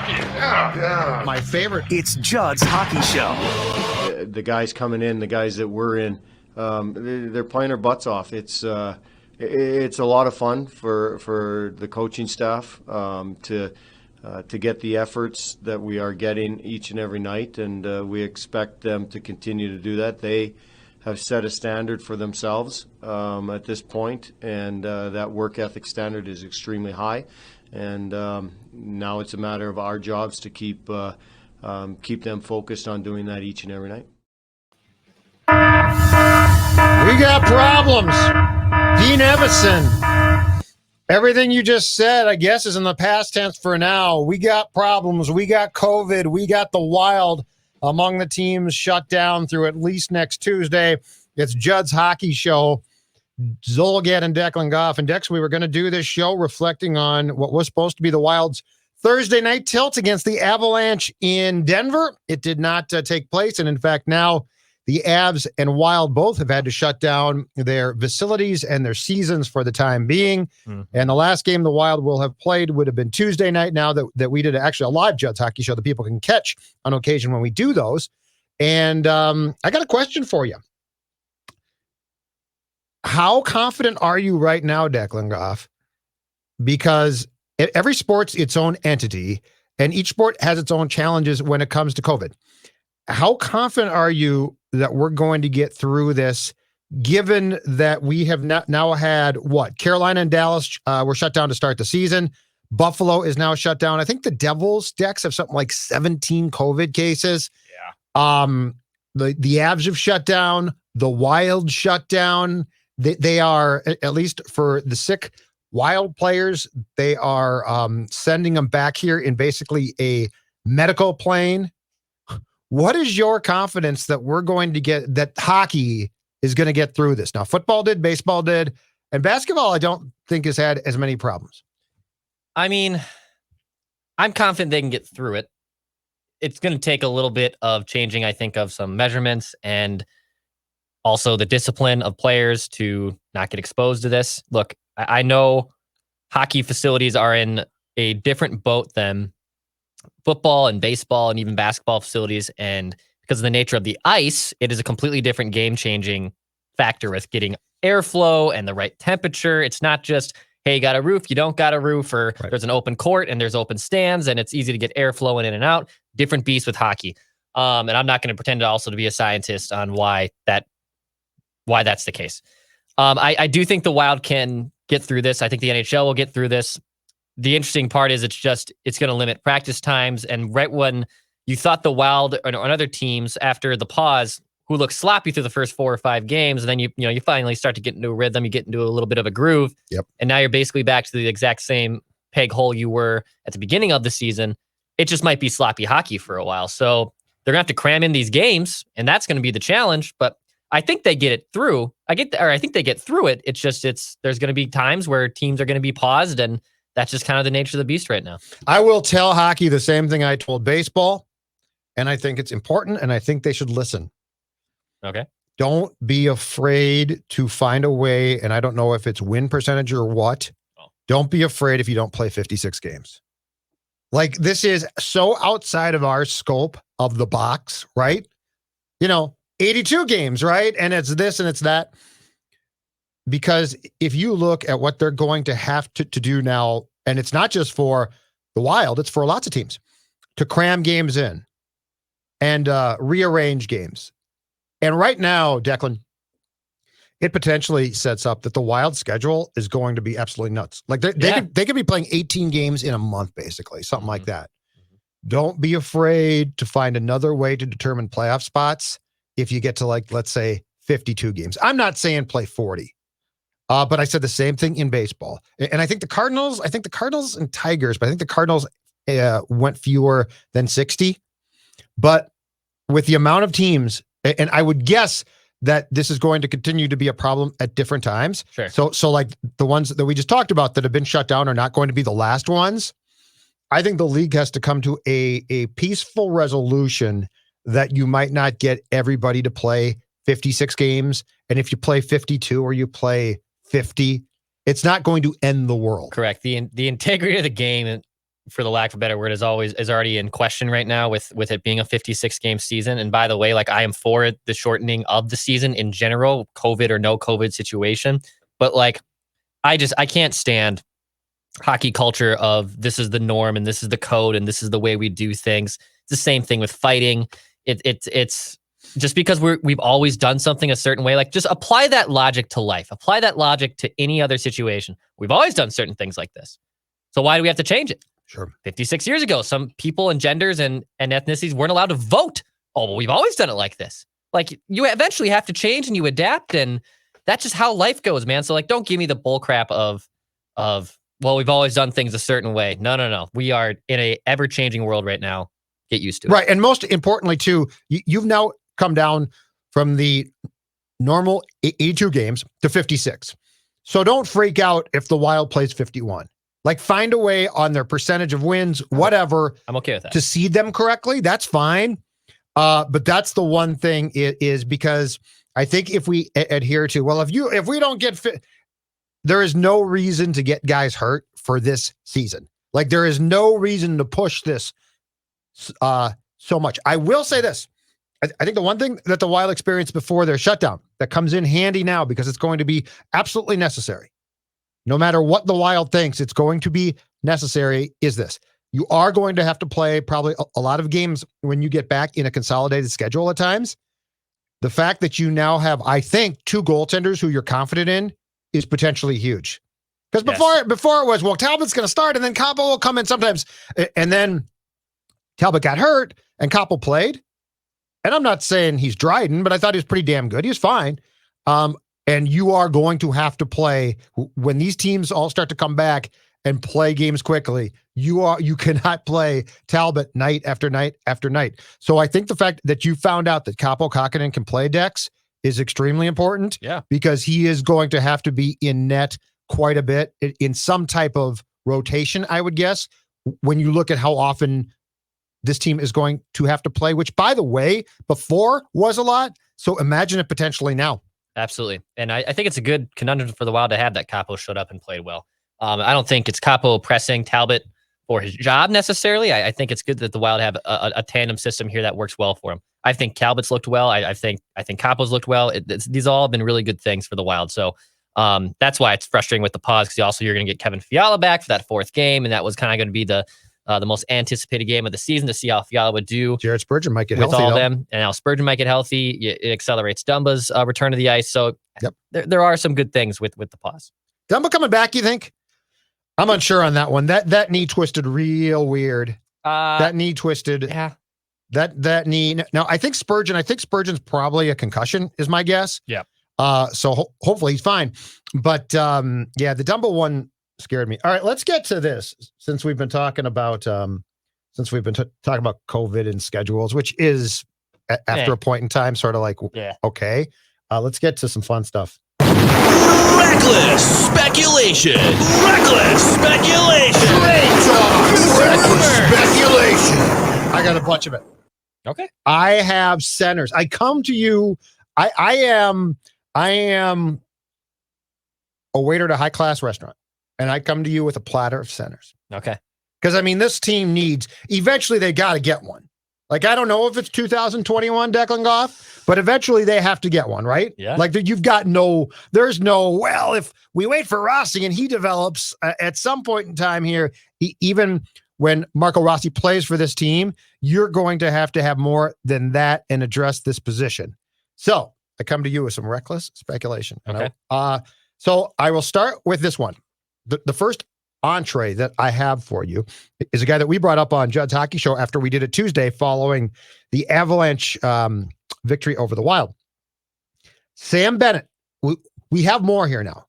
Yeah. My favorite. It's Judd's Hockey Show. The guys coming in, the guys that we're in, they're playing their butts off. It's a lot of fun for the coaching staff to get the efforts that we are getting each and every night, and we expect them to continue to do that. They have set a standard for themselves at this point, and that work ethic standard is extremely high. And now it's a matter of our jobs to keep them focused on doing that each and every night. We got problems. Dean Evison. Everything you just said, I guess, is in the past tense for now. We got problems. We got COVID. We got the Wild among the teams shut down through at least next Tuesday. It's Judd's Hockey Show. Judd and Declan Goff. And Dex, we were going to do this show reflecting on what was supposed to be the Wild's Thursday night tilt against the Avalanche in Denver. It did not take place. And in fact, now the Avs and Wild both have had to shut down their facilities and their seasons for the time being. And the last game the Wild will have played would have been Tuesday night, now that we did actually a live Judd's Hockey Show that people can catch on occasion when we do those. And I got a question for you. How confident are you right now, Declan Goff? Because every sport's its own entity, and each sport has its own challenges when it comes to COVID. How confident are you that we're going to get through this, given that we have now had, Carolina and Dallas were shut down to start the season. Buffalo is now shut down. I think the Devils, Dex, have something like 17 COVID cases. Yeah. The Avs have shut down. The Wild shut down. They are, at least for the sick Wild players, they are sending them back here in basically a medical plane. What is your confidence that we're going to get, that hockey is going to get through this? Now, football did, baseball did, and basketball, I don't think has had as many problems. I mean, I'm confident they can get through it. It's going to take a little bit of changing, I think, of some measurements and also the discipline of players to not get exposed to this. Look, I know hockey facilities are in a different boat than football and baseball and even basketball facilities. And because of the nature of the ice, it is a completely different game-changing factor with getting airflow and the right temperature. It's not just, hey, you got a roof, you don't got a roof, or there's an open court and there's open stands and it's easy to get airflow in and out. Different beast with hockey. And I'm not going to pretend also to be a scientist on why that's the case. I do think the Wild can get through this. I think the NHL will get through this. The interesting part is it's going to limit practice times. And right when you thought the Wild and other teams after the pause who look sloppy through the first 4 or 5 games, and then you finally start to get into a rhythm, you get into a little bit of a groove. Yep. And now you're basically back to the exact same peg hole you were at the beginning of the season. It just might be sloppy hockey for a while. So they're going to have to cram in these games, and that's going to be the challenge. But I think they get it through. I think they get through it. It's just there's going to be times where teams are going to be paused, and that's just kind of the nature of the beast right now. I will tell hockey the same thing I told baseball, and I think it's important, and I think they should listen. Okay. Don't be afraid to find a way, and I don't know if it's win percentage or what. Oh. Don't be afraid if you don't play 56 games. Like, this is so outside of our scope of the box, right? 82 games, right? And it's this and it's that. Because if you look at what they're going to have to do now, and it's not just for the Wild, it's for lots of teams, to cram games in and rearrange games. And right now, Declan, it potentially sets up that the Wild schedule is going to be absolutely nuts. Like they could be playing 18 games in a month, basically, something like that. Don't be afraid to find another way to determine playoff spots if you get to, like, let's say 52 games. I'm not saying play 40. But I said the same thing in baseball. And I think the Cardinals and Tigers, but I think the Cardinals went fewer than 60. But with the amount of teams, and I would guess that this is going to continue to be a problem at different times. Sure. So like the ones that we just talked about that have been shut down are not going to be the last ones. I think the league has to come to a peaceful resolution that you might not get everybody to play 56 games. And if you play 52 or you play 50, it's not going to end the world. Correct. The integrity of the game for the lack of a better word, is already in question right now with it being a 56 game season. And by the way, like I am for the shortening of the season in general, COVID or no COVID situation. But like, I can't stand hockey culture of this is the norm and this is the code and this is the way we do things. It's the same thing with fighting. It's just because we've always done something a certain way. Like just apply that logic to life. Apply that logic to any other situation. We've always done certain things like this. So why do we have to change it? Sure. 56 years ago, some people and genders and ethnicities weren't allowed to vote. Oh, well, we've always done it like this. Like you eventually have to change and you adapt, and that's just how life goes, man. So like, don't give me the bull crap of well, we've always done things a certain way. No. We are in a ever-changing world right now. Get used to it. Right. And most importantly, too, you've now come down from the normal 82 games to 56. So don't freak out if the Wild plays 51. Like find a way on their percentage of wins, whatever. I'm okay with that. To seed them correctly. That's fine. But that's the one thing is because I think if we adhere to, well, if we don't get fit, there is no reason to get guys hurt for this season. Like there is no reason to push this so much. I will say this. I think the one thing that the Wild experienced before their shutdown that comes in handy now because it's going to be absolutely necessary. No matter what the Wild thinks, it's going to be necessary is this. You are going to have to play probably a lot of games when you get back in a consolidated schedule at times. The fact that you now have, I think, 2 goaltenders who you're confident in is potentially huge. Because before it was, well, Talbot's going to start and then Capo will come in sometimes. And then Talbot got hurt and Capo played. And I'm not saying he's Dryden, but I thought he was pretty damn good. He was fine. And you are going to have to play when these teams all start to come back and play games quickly. You cannot play Talbot night after night after night. So I think the fact that you found out that Capo Kakkonen can play Dex is extremely important. Yeah. Because he is going to have to be in net quite a bit in some type of rotation, I would guess, when you look at how often this team is going to have to play, which by the way, before was a lot. So imagine it potentially now. Absolutely. And I think it's a good conundrum for the Wild to have that Capo showed up and played well. I don't think it's Capo pressing Talbot for his job necessarily. I think it's good that the Wild have a tandem system here that works well for him. I think Talbot's looked well. I think Capo's looked well. These all have been really good things for the Wild. So that's why it's frustrating with the pause, because you're going to get Kevin Fiala back for that 4th game, and that was kind of going to be the most anticipated game of the season to see how Fiala would do. Jared Spurgeon might get with healthy, all though. them, and now Spurgeon might get healthy. It accelerates Dumba's return to the ice. So there are some good things with the pause. Dumba coming back, you think? I'm unsure on that one. That knee twisted real weird. That knee twisted. Yeah. That knee. Now I think Spurgeon's probably a concussion is my guess. Yeah. So hopefully he's fine. But the Dumba one scared me. All right, let's get to this since we've been talking about talking about COVID and schedules, which is after a point in time sort of like okay. Let's get to some fun stuff. Reckless speculation. Reckless speculation. Reckless speculation. I got a bunch of it. Okay. I have centers. I come to you. I am a waiter at a high class restaurant, and I come to you with a platter of centers. Okay. Because I mean, this team needs. Eventually, they got to get one. Like I don't know if it's 2021 Declan Goff, but eventually they have to get one, right? Yeah. Like you've got there's no. Well, if we wait for Rossi and he develops at some point in time here, even when Marco Rossi plays for this team, you're going to have more than that and address this position. So I come to you with some reckless speculation. Okay. So I will start with this one. The first entree that I have for you is a guy that we brought up on Judd's Hockey Show after we did it Tuesday following the Avalanche victory over the Wild. Sam Bennett. We have more here now.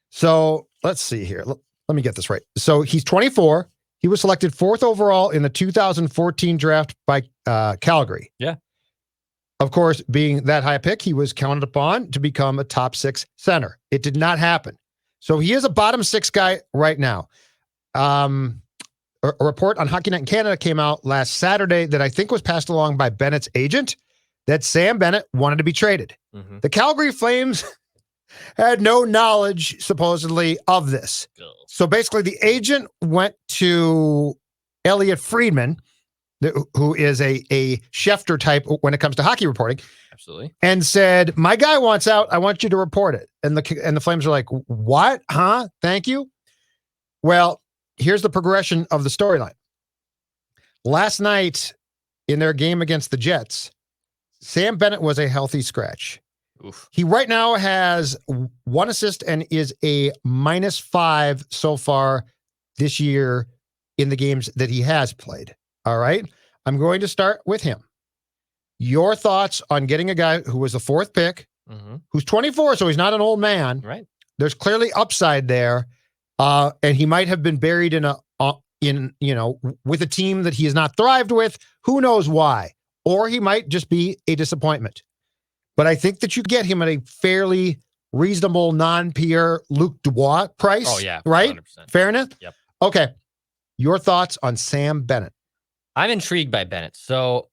So let's see here. Let me get this right. So he's 24. He was selected 4th overall in the 2014 draft by Calgary. Yeah. Of course, being that high a pick, he was counted upon to become a top 6 center. It did not happen. So he is a bottom 6 guy right now. A report on Hockey Night in Canada came out last Saturday that I think was passed along by Bennett's agent that Sam Bennett wanted to be traded. Mm-hmm. The Calgary Flames had no knowledge, supposedly, of this. So basically, the agent went to Elliot Friedman, who is a Schefter type when it comes to hockey reporting, Absolutely. and said, "My guy wants out. I want you to report it." And the Flames are like, "What? Huh? Thank you." Well, here's the progression of the storyline. Last night in their game against the Jets, Sam Bennett was a healthy scratch. Oof. He right now has 1 assist and is a -5 so far this year in the games that he has played. All right. I'm going to start with him. Your thoughts on getting a guy who was the 4th pick, who's 24, so he's not an old man. Right. There's clearly upside there. And he might have been buried in with a team that he has not thrived with. Who knows why? Or he might just be a disappointment. But I think that you get him at a fairly reasonable non-Pierre Luc Dubois price. Oh, yeah. Right? 100%. Fair enough? Yep. Okay. Your thoughts on Sam Bennett? I'm intrigued by Bennett. So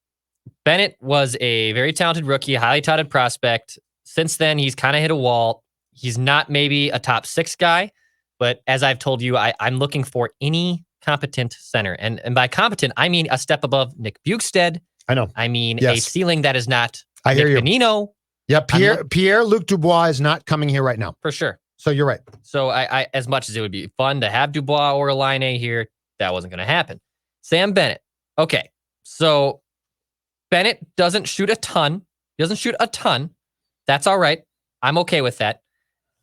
Bennett was a very talented rookie, highly touted prospect. Since then, he's kind of hit a wall. He's not maybe a top 6 guy, but as I've told you, I'm looking for any competent center. And by competent, I mean a step above Nick Bukestad. I know. I mean Yes. a ceiling that is not I hear Nick you. Bonino. Yeah, Pierre-Luc Dubois is not coming here right now. For sure. So you're right. So I as much as it would be fun to have Dubois or Laine here, that wasn't going to happen. Sam Bennett. Okay. So Bennett doesn't shoot a ton. He doesn't shoot a ton. That's all right. I'm okay with that.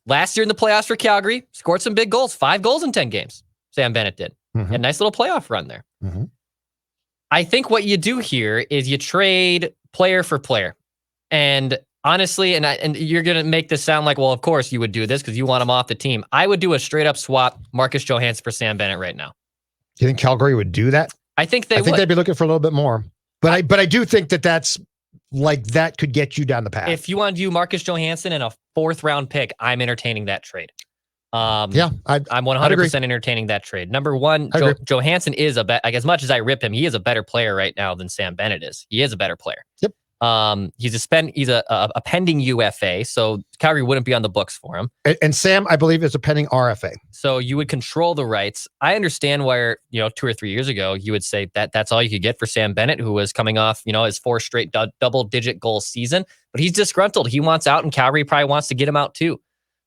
Last year in the playoffs for Calgary, scored some big goals. 5 goals in 10 games. Sam Bennett did. Mhm. A nice little playoff run there. Mhm. I think what you do here is you trade player for player. And honestly, and you're going to make this sound like, well, of course you would do this because you want him off the team. I would do a straight up swap Marcus Johansson for Sam Bennett right now. Do you think Calgary would do that? I think they I think would. they'd be looking for a little bit more. But I do think that's like that could get you down the path. If you want to do Marcus Johansson and a 4th round pick, I'm entertaining that trade. I'm 100% entertaining that trade. Number one, Johansson is like as much as I rip him, he is a better player right now than Sam Bennett is. He is a better player. Yep. He's a pending UFA, so Calgary wouldn't be on the books for him. And Sam, I believe, is a pending RFA. So you would control the rights. I understand where 2 or 3 years ago you would say that that's all you could get for Sam Bennett, who was coming off his 4 straight double-digit goal season. But he's disgruntled. He wants out, and Calgary probably wants to get him out too.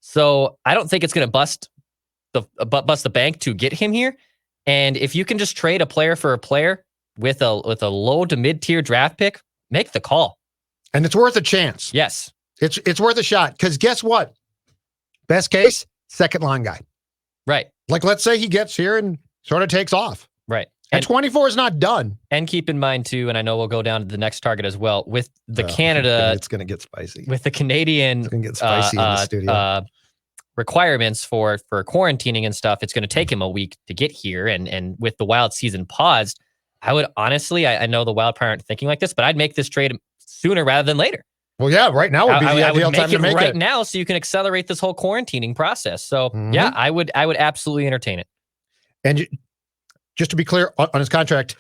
So I don't think it's going to bust the bank to get him here. And if you can just trade a player for a player with a low to mid-tier draft pick, make the call. And it's worth a chance. Yes. It's worth a shot. Because guess what? Best case, second line guy. Right. Like, let's say he gets here and sort of takes off. Right. And 24 is not done. And keep in mind, too, and I know we'll go down to the next target as well, with the Canada. It's going to get spicy. With the Canadian. It's going to get spicy in the studio. Requirements for quarantining and stuff, it's going to take him a week to get here. And with the Wild season paused, I would honestly, I know the Wild aren't thinking like this, but I'd make this trade sooner rather than later. Well, yeah, right now would be the ideal time to make it. Right now, so you can accelerate this whole quarantining process. So, yeah, I would absolutely entertain it. And just to be clear on his contract,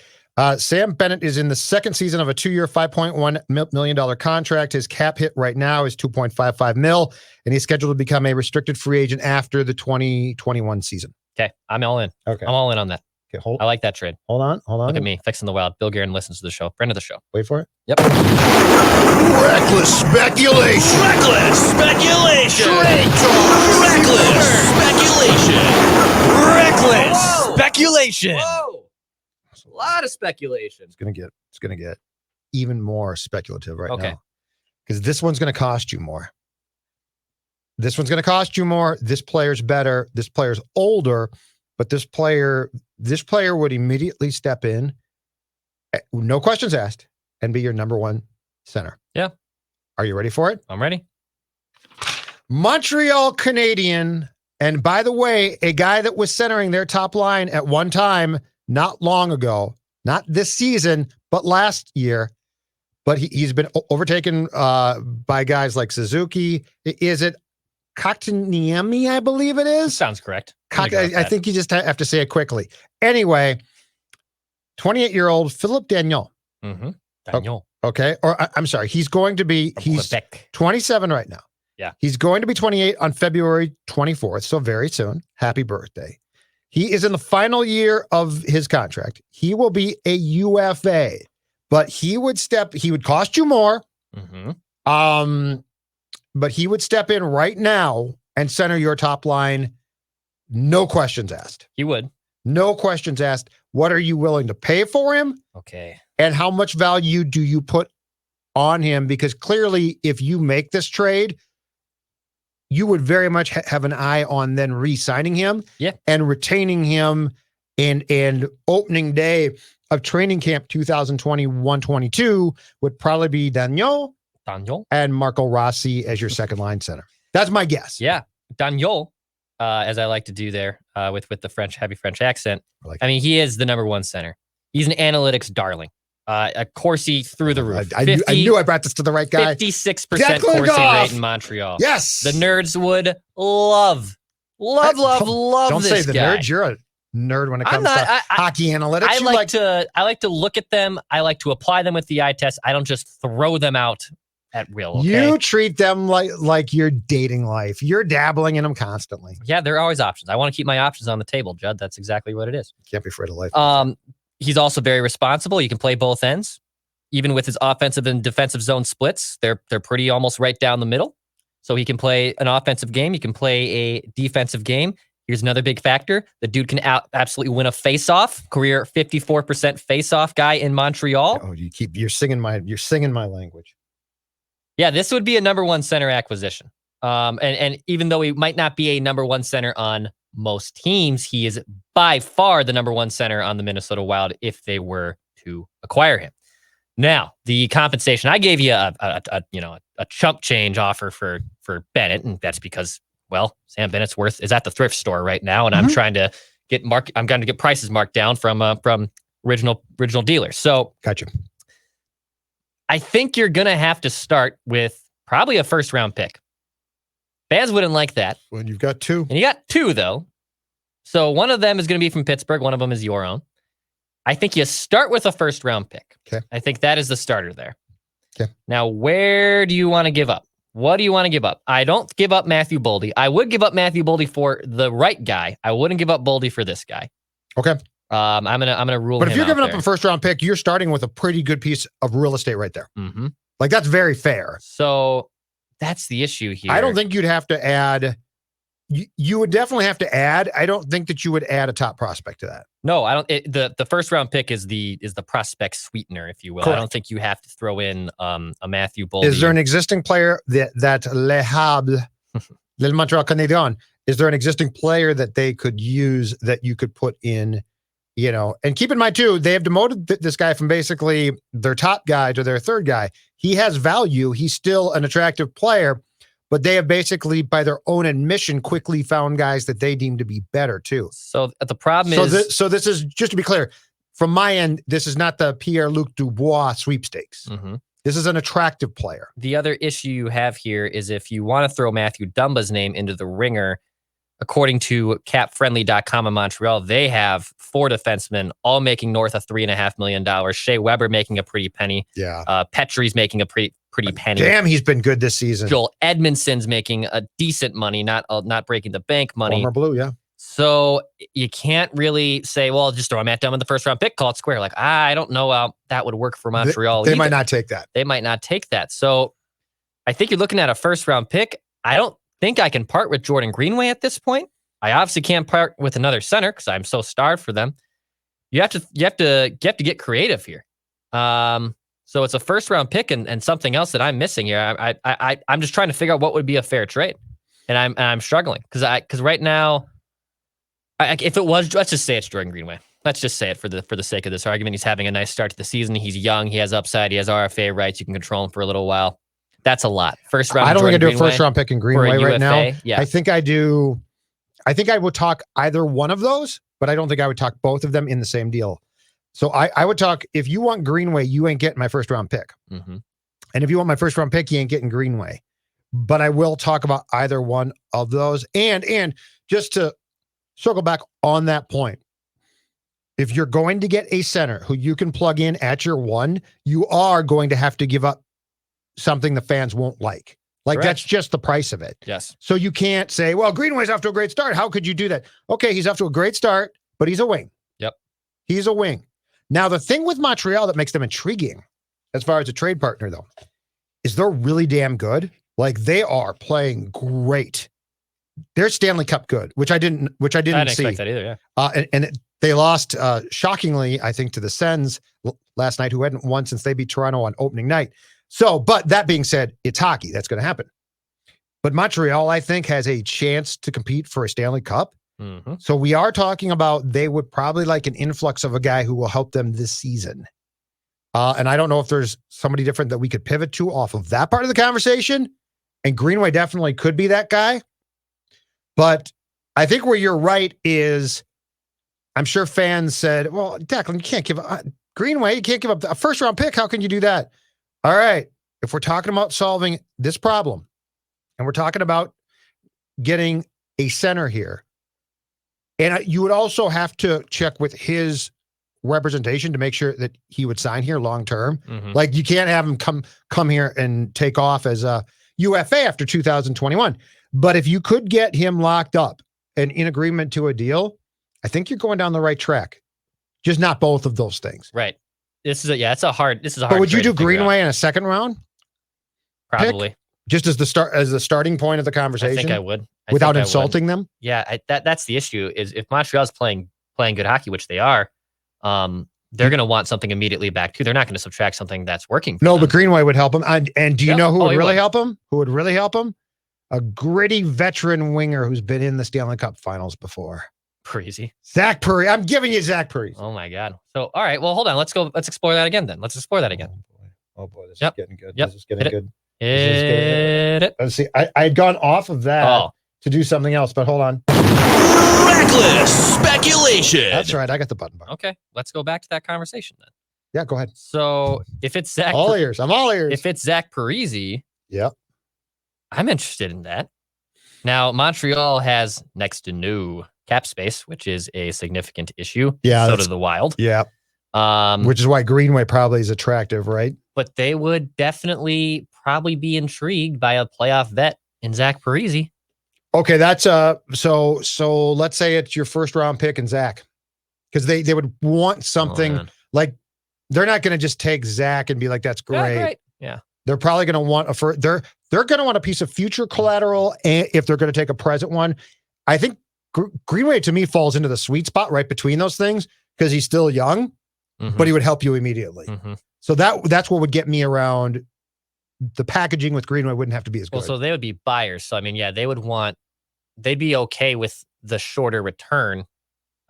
Sam Bennett is in the 2nd season of a 2-year, $5.1 million contract. His cap hit right now is $2.55 million, and he's scheduled to become a restricted free agent after the 2021 season. Okay, I'm all in. Okay, I'm all in on that. Okay, I like that trade. Hold on. Look at me, fixing the Wild. Bill Guerin listens to the show. Friend of the show. Wait for it. Yep. Reckless speculation. Reckless speculation. Trade talk. Reckless speculation. Reckless speculation. Whoa. A lot of speculation. It's gonna get even more speculative right Okay. now. Because this one's gonna cost you more. This one's gonna cost you more. This player's better. This player's older, but this player would immediately step in, no questions asked, and be your number 1 center. Yeah. Are you ready for it? I'm ready. Montreal Canadian, and by the way, a guy that was centering their top line at one time not long ago, not this season, but last year. But he's been overtaken by guys like Suzuki. Is it Kotkaniemi, I believe it is? Sounds correct. I think you just have to say it quickly. Anyway, 28-year-old Phillip Danault. Mm-hmm. Daniel. Okay. Or I'm sorry. He's 27 right now. Yeah. He's going to be 28 on February 24th. So very soon. Happy birthday. He is in the final year of his contract. He will be a UFA, but he would cost you more. But he would step in right now and center your top line. No questions asked. He would. No questions asked. What are you willing to pay for him? Okay. And how much value do you put on him? Because clearly, if you make this trade, you would very much have an eye on then re-signing him and retaining him and opening day of training camp 2021-22 would probably be Danault and Marco Rossi as your second line center. That's my guess. Yeah. Danault, as I like to do there with the heavy French accent. I mean, he is the number one center. He's an analytics darling. Corsi through the roof. I knew I brought this to the right guy. 56% Corsi rate in Montreal. Yes. The nerds would love Don't this say the guy. nerds. You're a nerd when it comes to hockey analytics. I like to look at them. I like to apply them with the eye test. I don't just throw them out at will. Okay? You treat them like you're dating life. You're dabbling in them constantly. Yeah, there are always options. I want to keep my options on the table, Judd. That's exactly what it is. You can't be afraid of life. He's also very responsible. He can play both ends. Even with his offensive and defensive zone splits, they're pretty almost right down the middle. So he can play an offensive game. He can play a defensive game. Here's another big factor. The dude can absolutely win a face-off. Career 54% face-off guy in Montreal. Oh, you're singing my language. Yeah, this would be a number one center acquisition. And even though he might not be a number one center on most teams, he is by far the number one center on the Minnesota Wild if they were to acquire him. Now, the compensation, I gave you a chump change offer for Bennett, and that's because, well, Sam Bennett's worth is at the thrift store right now, and I'm trying to get prices marked down from original dealers. So, gotcha. I think you're gonna have to start with probably a first round pick. Fans wouldn't like that. When you've got two. And you got two, though. So one of them is going to be from Pittsburgh. One of them is your own. I think you start with a first-round pick. Okay. I think that is the starter there. Okay. Now, where do you want to give up? What do you want to give up? I don't give up Matthew Boldy. I would give up Matthew Boldy for the right guy. I wouldn't give up Boldy for this guy. Okay. I'm gonna rule him out. But if you're giving there. up a first-round pick, you're starting with a pretty good piece of real estate right there. Mm-hmm. Like, that's very fair. So that's the issue here. I don't think you'd have to add. You would definitely have to add. I don't think that you would add a top prospect to that. No, I don't. The first round pick is the prospect sweetener, if you will. Correct. I don't think you have to throw in a Matthew Boldy. Is there an existing player that Le Havre, Le Montreal Canadien? Is there an existing player that they could use that you could put in? And keep in mind too, they have demoted this guy from basically their top guy to their third guy. He has value. He's still an attractive player, but they have basically, by their own admission, quickly found guys that they deem to be better too. So the problem is... So this is, just to be clear, from my end, this is not the Pierre-Luc Dubois sweepstakes. Mm-hmm. This is an attractive player. The other issue you have here is if you want to throw Matthew Dumba's name into the ringer, according to capfriendly.com in Montreal, they have 4 defensemen all making north of $3.5 million. Shea Weber making a pretty penny. Yeah. Petrie's making a pretty penny. Damn, he's been good this season. Joel Edmondson's making a decent money, not breaking the bank money. Former Blue, yeah. So you can't really say, well, just throw Matt Dumba in the first round pick, call it square. Like, I don't know how that would work for Montreal. They might not take that. They might not take that. So I think you're looking at a first round pick. I don't think I can part with Jordan Greenway at this point. I obviously can't part with another center because I'm so starved for them. You have to get creative here. So it's a first round pick and something else that I'm missing here. I'm just trying to figure out what would be a fair trade, and I'm struggling because right now, if it was, let's just say it's Jordan Greenway. Let's just say it for the sake of this argument. He's having a nice start to the season. He's young. He has upside. He has RFA rights. You can control him for a little while. That's a lot. First round. I don't Jordan think I do Greenway a first round pick in Greenway right now. Yeah. I think I do. I think I would talk either one of those, but I don't think I would talk both of them in the same deal. So I would talk, if you want Greenway, you ain't getting my first round pick. Mm-hmm. And if you want my first round pick, you ain't getting Greenway. But I will talk about either one of those. And just to circle back on that point, if you're going to get a center who you can plug in at your one, you are going to have to give up something the fans won't like. Like Correct. that's just the price of it. Yes. So you can't say, well, Greenway's off to a great start. How could you do that? Okay, he's off to a great start, but he's a wing. Yep. He's a wing. Now, the thing with Montreal that makes them intriguing, as far as a trade partner, though, is they're really damn good. Like they are playing great. They're Stanley Cup good, which I didn't I didn't see. expect that either. Yeah. And they lost shockingly, I think, to the Sens last night, who hadn't won since they beat Toronto on opening night. So, but that being said, it's hockey. That's going to happen. But Montreal, I think, has a chance to compete for a Stanley Cup. Mm-hmm. So we are talking about they would probably like an influx of a guy who will help them this season. And I don't know if there's somebody different that we could pivot to off of that part of the conversation. And Greenway definitely could be that guy. But I think where you're right is, I'm sure fans said, well, Declan, you can't give up Greenway. You can't give up a first round pick. How can you do that? All right. If we're talking about solving this problem and we're talking about getting a center here, and you would also have to check with his representation to make sure that he would sign here long term. Mm-hmm. Like you can't have him come here and take off as a UFA after 2021. But if you could get him locked up and in agreement to a deal, I think you're going down the right track. Just not both of those things. Right. This is a hard. But would you trade do to figure out. Greenway in a second round? Probably. Just as the starting point of the I conversation? think I would. Without insulting them? Yeah, that's the issue. Is if Montreal's playing good hockey, which they are, they're going to want something immediately back too. They're not going to subtract something that's working. For No, them. but Greenway would help him. And do you know who would he really would. help him? Who would really help him? A gritty veteran winger who's been in the Stanley Cup finals before. Crazy. Zach Parise. I'm giving you Zach Parise. Oh my God. So all right. Well, hold on. Let's go. Let's explore that again. Then let's explore that again. Oh boy, this Yep. is getting good. Yep. This is getting good. Hit it. Let's see. I had gone off of that to do something else, but hold on. Reckless speculation. That's right. I got the button bar. Okay. Let's go back to that conversation then. Yeah, go ahead. So if it's Zach, All ears. I'm all ears. if it's Zach Parise, Yep. I'm interested in that. Now Montreal has next to no cap space, which is a significant issue. Yeah, So that's- do the Wild. Yeah. Which is why Greenway probably is attractive, right? But they would definitely probably be intrigued by a playoff vet in Zach Parise. Okay, that's so let's say it's your first round pick and Zach. Because they would want something man. like they're not going to just take Zach and be like, that's great. Yeah, right. Yeah. They're probably going to want they're going to want a piece of future collateral, and if they're going to take a present one. I think Greenway to me falls into the sweet spot right between those things because he's still young, Mhm. but he would help you immediately. Mhm. So that's what would get me around. The packaging with Greenway wouldn't have to be as good. Well, so they would be buyers. So I mean, yeah, they'd be okay with the shorter return.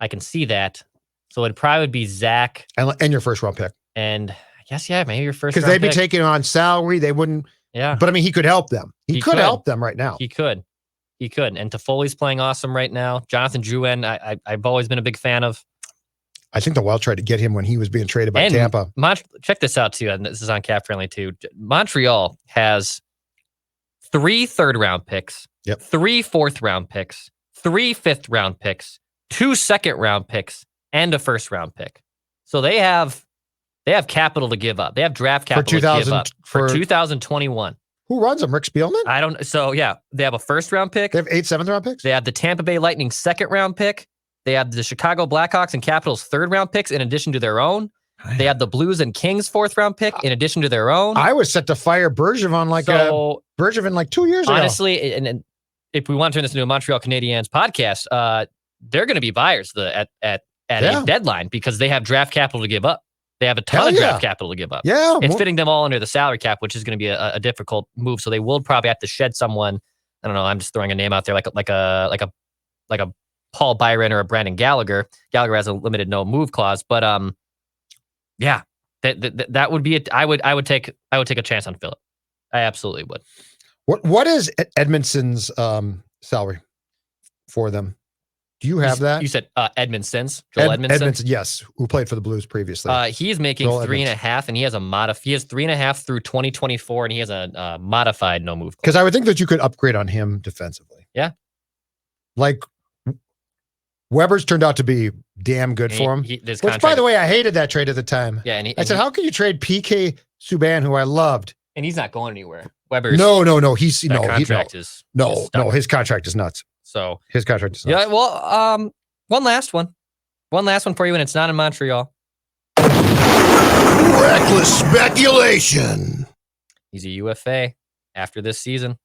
I can see that. So it'd probably be Zach and your first round pick. and I guess, yeah, maybe your first Because round they'd be pick. taking on salary. They wouldn't, Yeah, but I mean, he could help them. He could could. help them right now. he could. And Toffoli's playing awesome right now. Jonathan Drouin, I've always been a big fan of. I think the Wild tried to get him when he was being traded by And Tampa. Check this out too, and this is on Cap Friendly too. Montreal has 3 third-round picks, Yep. 3 fourth-round picks, 3 fifth-round picks, 2 second-round picks, and a first-round pick. So they have capital to give up. They have draft capital to give up for 2021. Who runs them? Rick Spielman? I don't. So yeah, they have a first-round pick. They have 8 7th-round picks? They have the Tampa Bay Lightning second-round pick. They have the Chicago Blackhawks and Capitals third-round picks in addition to their own. They have the Blues and Kings fourth-round pick in addition to their own. I was set to fire Bergevin like 2 years ago. Honestly, and if we want to turn this into a Montreal Canadiens podcast, they're going to be buyers at a deadline because they have draft capital to give up. They have a ton of draft capital to give up. Yeah. It's fitting them all under the salary cap, which is going to be a difficult move. So they will probably have to shed someone. I don't know. I'm just throwing a name out there, like a Paul Byron or a Brandon Gallagher. Gallagher has a limited no move clause, but yeah, that would be it. I would take a chance on Phillip. I absolutely would. What is Edmondson's salary for them? Do you have that? You said Edmondson's, Joel Edmondson. Edmondson, yes, who played for the Blues previously. He is making Joel 3.5, and he has a he has 3.5 through 2024, and he has a modified no move clause. Because I would think that you could upgrade on him defensively. Yeah. Like Weber's turned out to be damn good for him. Which, by the way, I hated that trade at the time. Yeah, I said, how can you trade PK Subban, who I loved, And he's not going anywhere. Weber's No. He's that contract is stuck. His contract is nuts. So His contract is nuts. yeah. Well, one last one for you, and it's not in Montreal. Reckless speculation. He's a UFA after this season,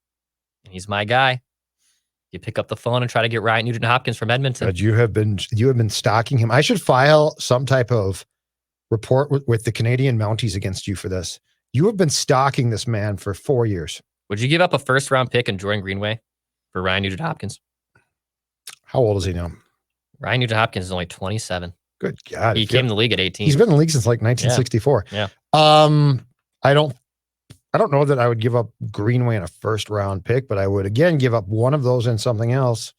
and he's my guy. You pick up the phone and try to get Ryan Nugent-Hopkins from Edmonton. But you have been stalking him. I should file some type of report with the Canadian Mounties against you for this. You have been stalking this man for 4 years. Would you give up a first-round pick and Jordan Greenway for Ryan Nugent-Hopkins? How old is he now? Ryan Nugent-Hopkins is only 27. Good God. He came in the league at 18. He's been in the league since like 1964. Yeah. I don't know that I would give up Greenway in a first round pick, but I would again give up one of those and something else.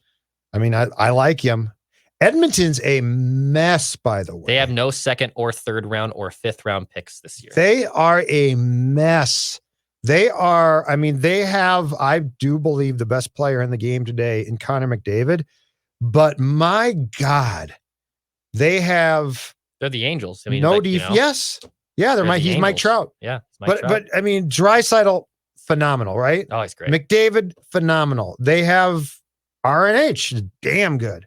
I mean, I like him. Edmonton's a mess, by the way. They have no second or third round or fifth round picks this year. They are a mess. They have, I do believe, the best player in the game today in Connor McDavid. But my God, they're the Angels. I mean, no defense. Yes. Yeah, he's Mike Trout. Yeah. Trout. But I mean, Draisaitl, phenomenal, right? Oh, he's great. McDavid, phenomenal. They have RNH, damn good.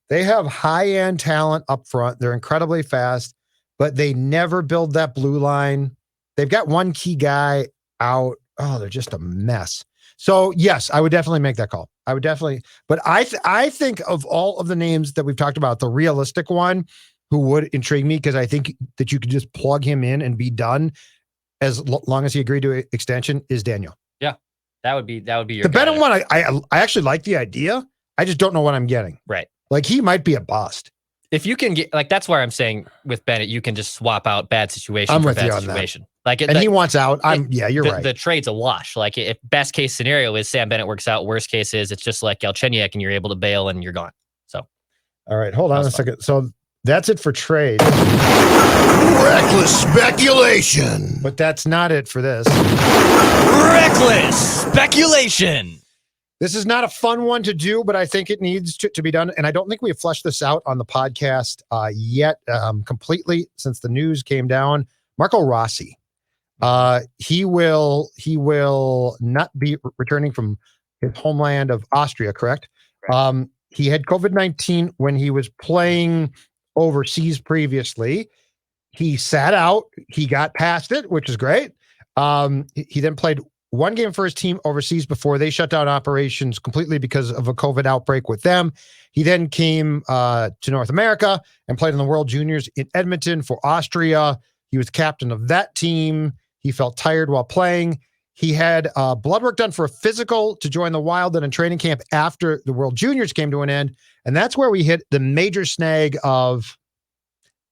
They have high-end talent up front. They're incredibly fast, but they never build that blue line. They've got one key guy out. Oh, they're just a mess. So, yes, I would definitely make that call. I would definitely. But I think of all of the names that we've talked about, the realistic one who would intrigue me, because I think that you could just plug him in and be done as long as he agreed to extension, is Daniel. Yeah, that would be your the Bennett one. I actually like the idea. I just don't know what I'm getting. Right. Like, he might be a bust. If you can get, like, that's where I'm saying with Bennett, you can just swap out bad situation for bad situation. Like, he wants out. You're right. The trade's a wash. Like, if best case scenario is Sam Bennett works out, worst case is it's just like Galchenyuk and you're able to bail and you're gone. So, all right, hold on a second. So that's it for trade. Reckless speculation. But that's not it for this. Reckless speculation. This is not a fun one to do, but I think it needs to be done. And I don't think we have fleshed this out on the podcast yet completely since the news came down. Marco Rossi. He will not be returning from his homeland of Austria, correct? Right. He had COVID-19 when he was playing overseas previously. He sat out. He got past it, which is great. He then played one game for his team overseas before they shut down operations completely because of a COVID outbreak with them. He then came to North America and played in the World Juniors in Edmonton for Austria. He was captain of that team. He felt tired while playing. He had blood work done for a physical to join the Wild and in training camp after the World Juniors came to an end. And that's where we hit the major snag of,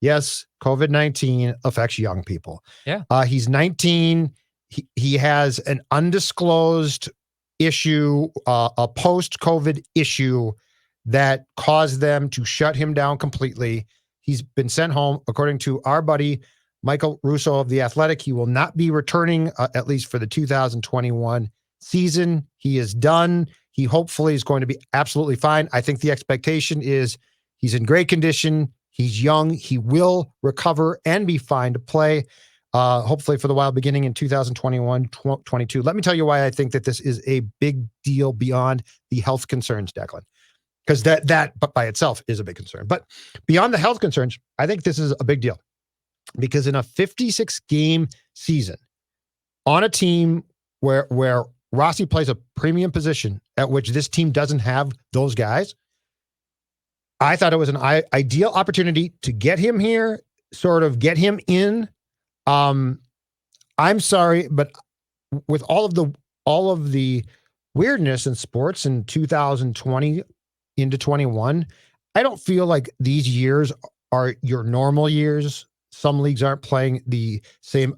yes, COVID-19 affects young people. Yeah. He's 19. He has an undisclosed issue, a post-COVID issue that caused them to shut him down completely. He's been sent home, according to our buddy Michael Russo of The Athletic. He will not be returning, at least for the 2021 season. He is done. He hopefully is going to be absolutely fine. I think the expectation is he's in great condition. He's young. He will recover and be fine to play. Hopefully for the Wild beginning in 2021-22. Let me tell you why I think that this is a big deal beyond the health concerns, Declan. Because that by itself is a big concern. But beyond the health concerns, I think this is a big deal. Because in a 56-game season, on a team where Rossi plays a premium position at which this team doesn't have those guys, I thought it was an ideal opportunity to get him here, sort of get him in. I'm sorry, but with all of the weirdness in sports in 2020 into 21, I don't feel like these years are your normal years. Some leagues aren't playing the same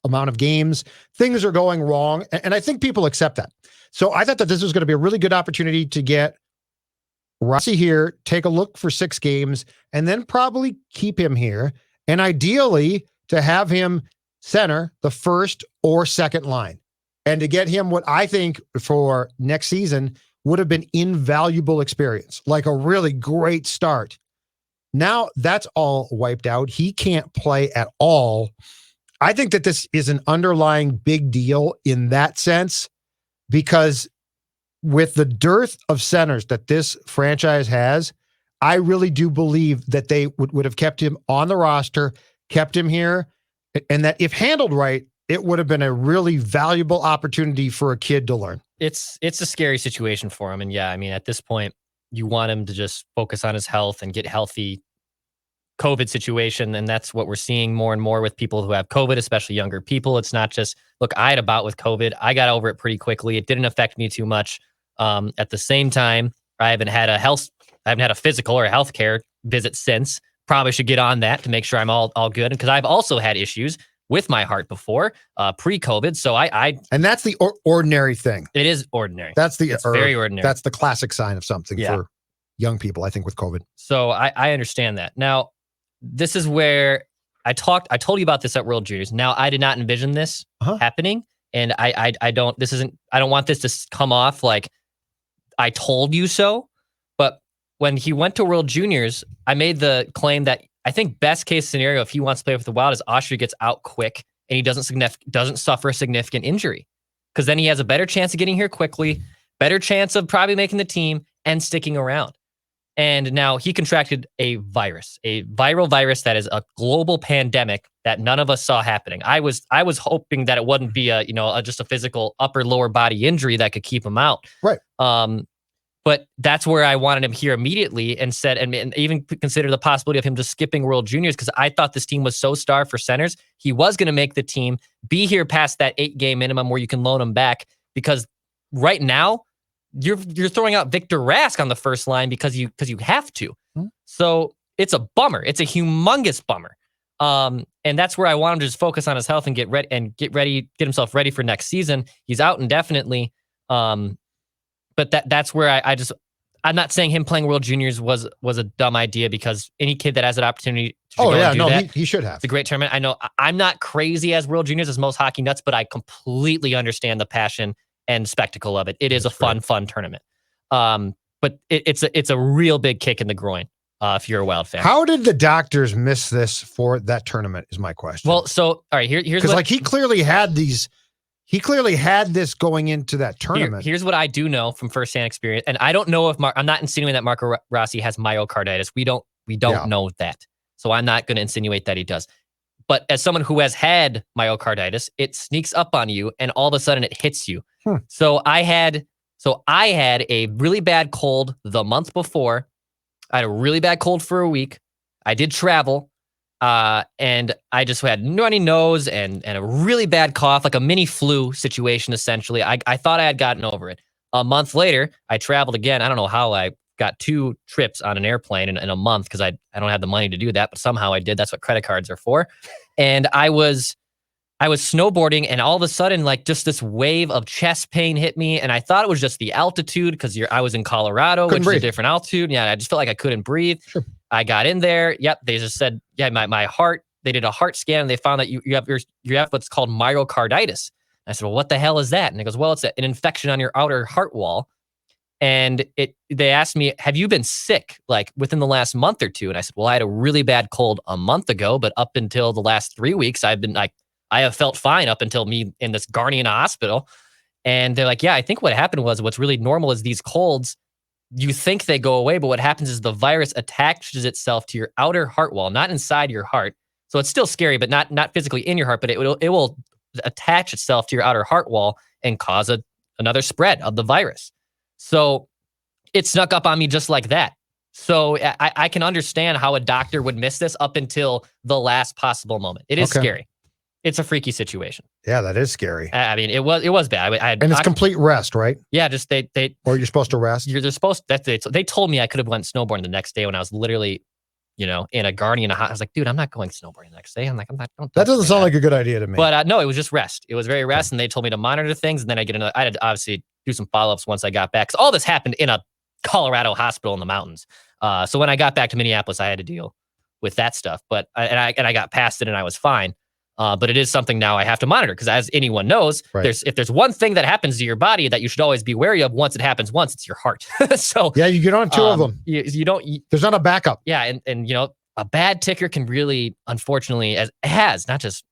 amount of games. Things are going wrong, and I think people accept that. So I thought that this was going to be a really good opportunity to get Rossi here, take a look for 6 games, and then probably keep him here, and ideally to have him center the first or second line, and to get him what I think for next season would have been invaluable experience, like a really great start. Now that's all wiped out. He can't play at all I think that this is an underlying big deal in that sense, because with the dearth of centers that this franchise has, I really do believe that they would have kept him on the roster, kept him here, and that if handled right, it would have been a really valuable opportunity for a kid to learn. It's a scary situation for him. And yeah, I mean, at this point, you want him to just focus on his health and get healthy. COVID situation, and that's what we're seeing more and more with people who have COVID, especially younger people. It's not just, look, I had a bout with COVID. I got over it pretty quickly. It didn't affect me too much. At the same time, I haven't had a physical or a healthcare visit since. Probably should get on that to make sure I'm all good, because I've also had issues with my heart before, pre-COVID. So and that's the ordinary thing. It is ordinary. It's very ordinary. That's the classic sign of something for young people, I think, with COVID. So I understand that. Now, this is where I told you about this at World Juniors. Now, I did not envision this happening, and I don't want this to come off like I told you so. But when he went to World Juniors, I made the claim that I think best case scenario, if he wants to play with the Wild, is Austria gets out quick and he doesn't suffer a significant injury, because then he has a better chance of getting here quickly, better chance of probably making the team and sticking around. And now he contracted a viral virus that is a global pandemic that none of us saw happening. I was hoping that it wouldn't be just a physical upper lower body injury that could keep him out. Right. But that's where I wanted him here immediately, and said, and even consider the possibility of him just skipping World Juniors, because I thought this team was so starved for centers. He was going to make the team, be here past that 8-game minimum where you can loan him back, because right now, you're throwing out Victor Rask on the first line because you have to. So it's a bummer. It's a humongous bummer. And that's where I want him to just focus on his health and get himself ready for next season. He's out indefinitely. But that's where I'm not saying him playing World Juniors was a dumb idea, because any kid that has an opportunity to he should have. It's a great tournament. I know I'm not crazy as World Juniors as most hockey nuts, but I completely understand the passion and spectacle of it. It is a fun tournament. But it's a real big kick in the groin if you're a Wild fan. How did the doctors miss this for that tournament is my question. Well, so all right, here's because like he clearly had this going into that tournament. Here's what I do know from firsthand experience, and I don't know if I'm not insinuating that Marco Rossi has myocarditis. We don't know that, so I'm not going to insinuate that he does. But as someone who has had myocarditis, it sneaks up on you, and all of a sudden it hits you. So I had a really bad cold the month before. I had a really bad cold for a week. I did travel, and I just had runny nose and a really bad cough, like a mini flu situation, essentially. I thought I had gotten over it. A month later, I traveled again. I don't know how I got 2 trips on an airplane in a month, because I don't have the money to do that, but somehow I did. That's what credit cards are for. And I was snowboarding, and all of a sudden, like, just this wave of chest pain hit me, and I thought it was just the altitude, because I was in Colorado, which is a different altitude. Yeah, I just felt like I couldn't breathe. Sure. I got in there. Yep, they just said, yeah, my heart. They did a heart scan, and they found that you have what's called myocarditis. And I said, well, what the hell is that? And it goes, well, it's an infection on your outer heart wall. And they asked me, have you been sick like within the last month or two? And I said, well, I had a really bad cold a month ago, but up until the last 3 weeks, I've been like, I have felt fine up until me in this Guardian hospital. And they're like, yeah, I think what happened was, what's really normal is these colds, you think they go away, but what happens is the virus attaches itself to your outer heart wall, not inside your heart. So it's still scary, but not physically in your heart, but it will attach itself to your outer heart wall and cause another spread of the virus. So it snuck up on me just like that. So I can understand how a doctor would miss this up until the last possible moment. It is scary. It's a freaky situation. Yeah, that is scary. I mean, it was bad. And it's complete rest, right? Yeah, just they. Or you're supposed to rest. They're supposed. They told me I could have went snowboarding the next day when I was literally, in a Guardian. I was like, dude, I'm not going snowboarding the next day. I'm like, I'm not. That doesn't sound like a good idea to me. But no, it was just rest. It was very rest, and they told me to monitor things, and then I had to obviously do some follow-ups once I got back, because all this happened in a Colorado hospital in the mountains. So when I got back to Minneapolis, I had to deal with that stuff. But I got past it, and I was fine. But it is something now I have to monitor, because as anyone knows, if there's one thing that happens to your body that you should always be wary of, once it happens once, it's your heart. So yeah, you get on 2 of them. You don't. There's not a backup. Yeah, and a bad ticker can really, unfortunately, as it has not just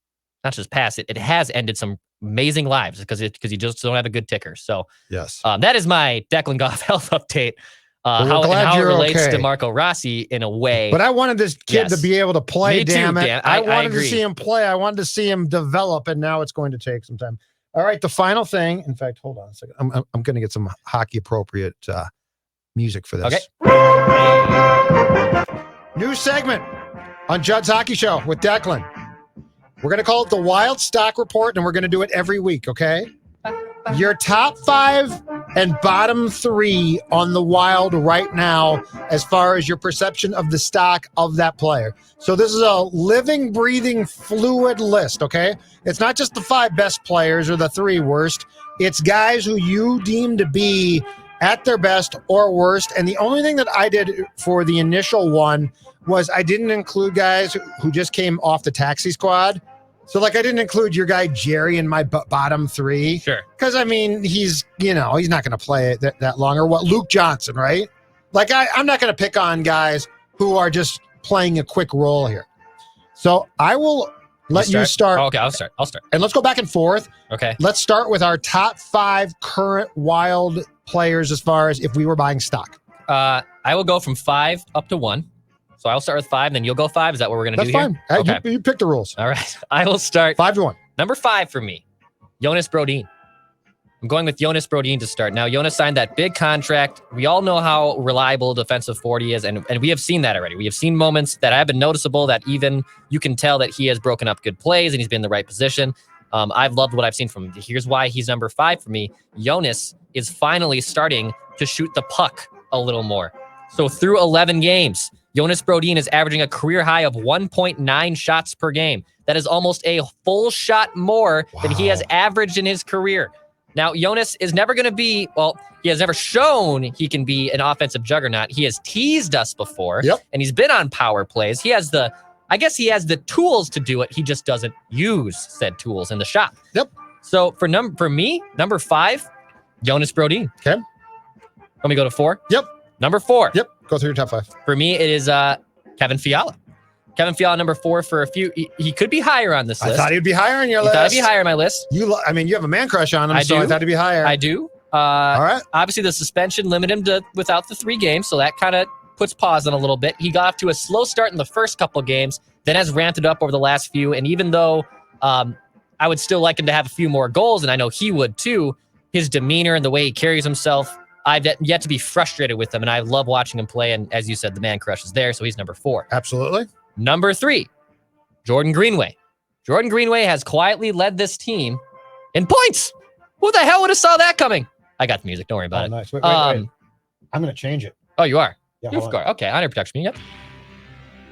not just past it, it has ended some amazing lives because you just don't have a good ticker. So Yes. that is my Declan Goff health update. Well, we're glad how it you're relates okay. to Marco Rossi in a way. But I wanted this kid to Yes. be able to play, Me too, damn it. Dan. I I wanted to agree. see him play. I wanted to see him develop, and now it's going to take some time. All right, the final thing. In fact, hold on a second. I'm going to get some hockey appropriate music for this. Okay. New segment on Judd's Hockey Show with Declan. We're going to call it the Wild Stock Report, and we're going to do it every week, okay? Your top 5 and bottom 3 on the Wild right now as far as your perception of the stock of that player. So this is a living, breathing, fluid list, okay? It's not just the 5 best players or the 3 worst. It's guys who you deem to be at their best or worst. And the only thing that I did for the initial one was I didn't include guys who just came off the taxi squad. So, like, I didn't include your guy Jerry in my bottom 3. Sure. Because, I mean, he's not going to play that long. Or what, Luke Johnson, right? Like, I'm not going to pick on guys who are just playing a quick role here. So, I will let you start. Oh, okay, I'll start. And let's go back and forth. Okay. Let's start with our top 5 current Wild players as far as if we were buying stock. I will go from 5 up to 1. So I'll start with 5, then you'll go 5. Is that what we're going to do That's here? fine. Okay. You pick the rules. All right. I will start 5 to 1. number 5 for me, Jonas Brodin. I'm going with Jonas Brodin to start. Now, Jonas signed that big contract. We all know how reliable defensive forward he is, and we have seen that already. We have seen moments that have been noticeable that even you can tell that he has broken up good plays and he's been in the right position. I've loved what I've seen from him. Here's why he's number 5 for me. Jonas is finally starting to shoot the puck a little more. So through 11 games, Jonas Brodin is averaging a career high of 1.9 shots per game. That is almost a full shot more than he has averaged in his career. Now, Jonas is never going to be, he has never shown he can be an offensive juggernaut. He has teased us before, and he's been on power plays. He has the tools to do it. He just doesn't use said tools in the shop. Yep. So for me, number 5, Jonas Brodin. Okay. Let me go to 4. Yep. Number 4. Yep. Go through your top 5. For me, it is Kevin Fiala. Kevin Fiala, number 4 for a few. He could be higher on this list. I thought he'd be higher on your I list. thought he'd be higher on my list. You have a man crush on him, so I thought he'd be higher. I do. All right. Obviously, the suspension limited him to without the 3 games, so that kind of puts pause on a little bit. He got off to a slow start in the first couple of games, then has ramped it up over the last few. And even though I would still like him to have a few more goals, and I know he would too, his demeanor and the way he carries himself, I've yet to be frustrated with him, and I love watching him play. And as you said, the man crush is there, so he's number 4. Absolutely. Number 3, Jordan Greenway. Jordan Greenway has quietly led this team in points. Who the hell would have saw that coming? I got the music. Don't worry about it. Nice. Wait. I'm going to change it. Oh, you are? Yeah, You've got, okay, honor protection. Yep.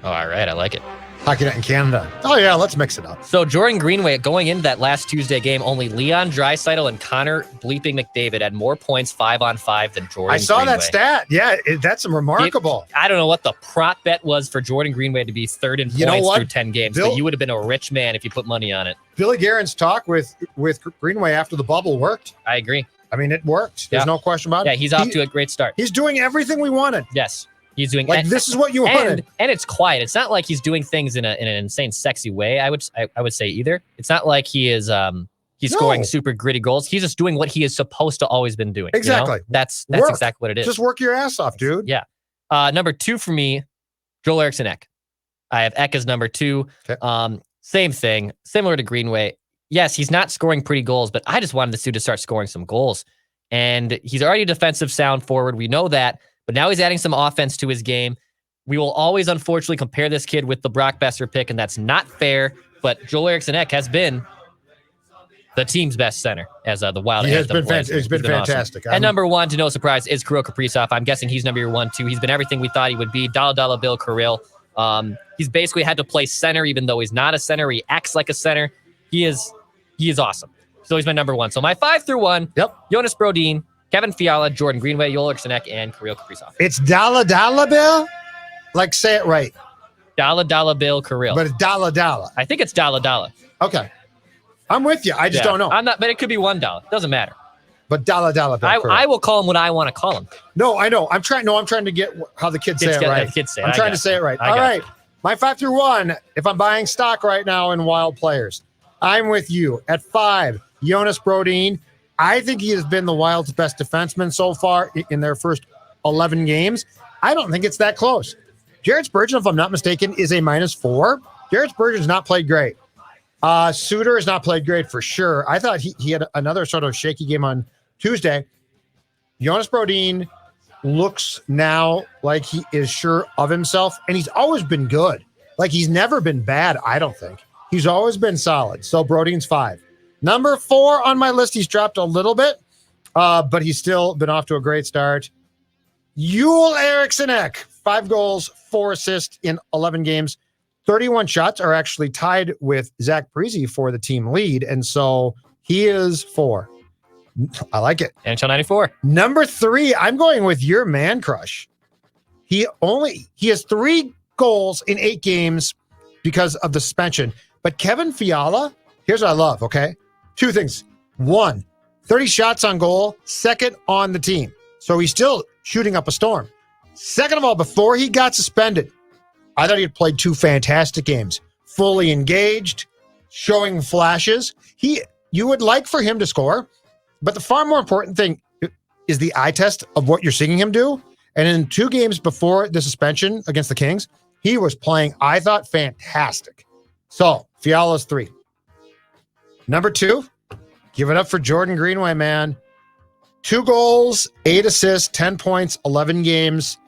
Oh, all right, I like it. Hockey Night in Canada. Oh, yeah, let's mix it up. So Jordan Greenway, going into that last Tuesday game, only Leon Draisaitl and Connor bleeping McDavid had more points 5-on-5 than Jordan I saw Greenway. that stat. Yeah, that's remarkable. I don't know what the prop bet was for Jordan Greenway to be 3rd in points through 10 games, but you would have been a rich man if you put money on it. Billy Guerin's talk with Greenway after the bubble worked. I agree. I mean, it worked. There's no question about it. Yeah, he's off to a great start. He's doing everything we wanted. Yes. He's doing this is what you wanted. And it's quiet. It's not like he's doing things in an insane sexy way. I would say either. It's not like he is scoring super gritty goals. He's just doing what he is supposed to always been doing. Exactly. You know? That's exactly what it is. Just work your ass off, dude. Yeah. Number 2 for me, Joel Eriksson Ek. I have Ek as number 2. Okay. Same thing, similar to Greenway. Yes, he's not scoring pretty goals, but I just wanted this dude to start scoring some goals. And he's already a defensive sound forward. We know that. But now he's adding some offense to his game. We will always, unfortunately, compare this kid with the Brock Besser pick, and that's not fair. But Joel Eriksson Ek has been the team's best center as the Wild. He has been fantastic. Awesome. And number 1, to no surprise, is Kirill Kaprizov. I'm guessing he's number 1 too. He's been everything we thought he would be. Dollar Bill Kirill. He's basically had to play center, even though he's not a center. He acts like a center. He is awesome. So he's my number 1. So my 5 through 1. Yep. Jonas Brodin, Kevin Fiala, Jordan Greenway, Joel Eriksson Ek, and Kirill Kaprizov. It's dollar bill? Like, say it right. Dollar bill Kirill. But it's dollar. I think it's dollar. Okay. I'm with you. I just don't know. I'm not, but it could be $1. Doesn't matter. But dollar bill. I will call him what I want to call him. No, I know. I'm trying to get how the kids say it right. I'm trying to say it right. All right. My 5 through 1, if I'm buying stock right now in Wild players, I'm with you. At 5, Jonas Brodin. I think he has been the Wild's best defenseman so far in their first 11 games. I don't think it's that close. Jared Spurgeon, if I'm not mistaken, is a -4. Jared Spurgeon's not played great. Suter has not played great for sure. I thought he had another sort of shaky game on Tuesday. Jonas Brodin looks now like he is sure of himself, and he's always been good. Like, he's never been bad, I don't think. He's always been solid. So Brodin's 5. Number 4 on my list, he's dropped a little bit, but he's still been off to a great start. Joel Eriksson, 5 goals, 4 assists in 11 games. 31 shots are actually tied with Zach Parise for the team lead, and so he is 4. I like it. NHL 94. Number 3, I'm going with your man crush. He has 3 goals in 8 games because of the suspension. But Kevin Fiala, here's what I love, okay? 2 things. 1, 30 shots on goal, 2nd on the team. So he's still shooting up a storm. Second of all, before he got suspended, I thought he had played 2 fantastic games. Fully engaged, showing flashes. You would like for him to score, but the far more important thing is the eye test of what you're seeing him do. And in 2 games before the suspension against the Kings, he was playing, I thought, fantastic. So, Fiala's 3. Number 2, give it up for Jordan Greenway, man. 2 goals, 8 assists, 10 points, 11 games.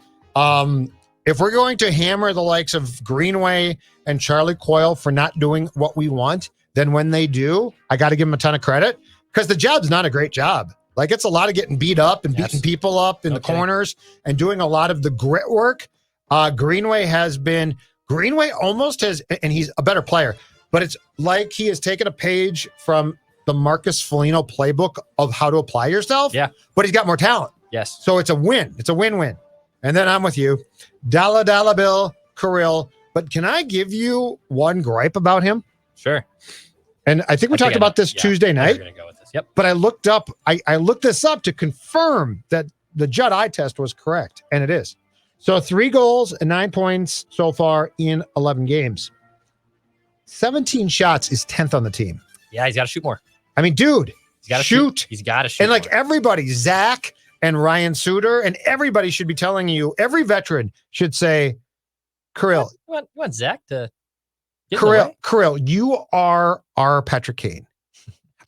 If we're going to hammer the likes of Greenway and Charlie Coyle for not doing what we want, then when they do, I got to give them a ton of credit, because the job's not a great job. Like, it's a lot of getting beat up and beating people up in the corners and doing a lot of the grit work. Greenway almost has, and he's a better player, but it's like he has taken a page from the Marcus Foligno playbook of how to apply yourself. Yeah. But he's got more talent. Yes. So it's a win. It's a win-win. And then I'm with you. Dalla Bill Kirill. But can I give you one gripe about him? Sure. And I think we talked about this Tuesday night. We're gonna go with this. Yep. But I looked this up to confirm that the Judd eye test was correct, and it is. So 3 goals and 9 points so far in 11 games. 17 shots is 10th on the team. Yeah, he's got to shoot more. I mean, dude, He's got to shoot. He's got to shoot. And like more. everybody, Zach and Ryan Suter, and everybody should be telling you, every veteran should say, Kirill. You want Zach to get in the way? Kirill, you are our Patrick Kane.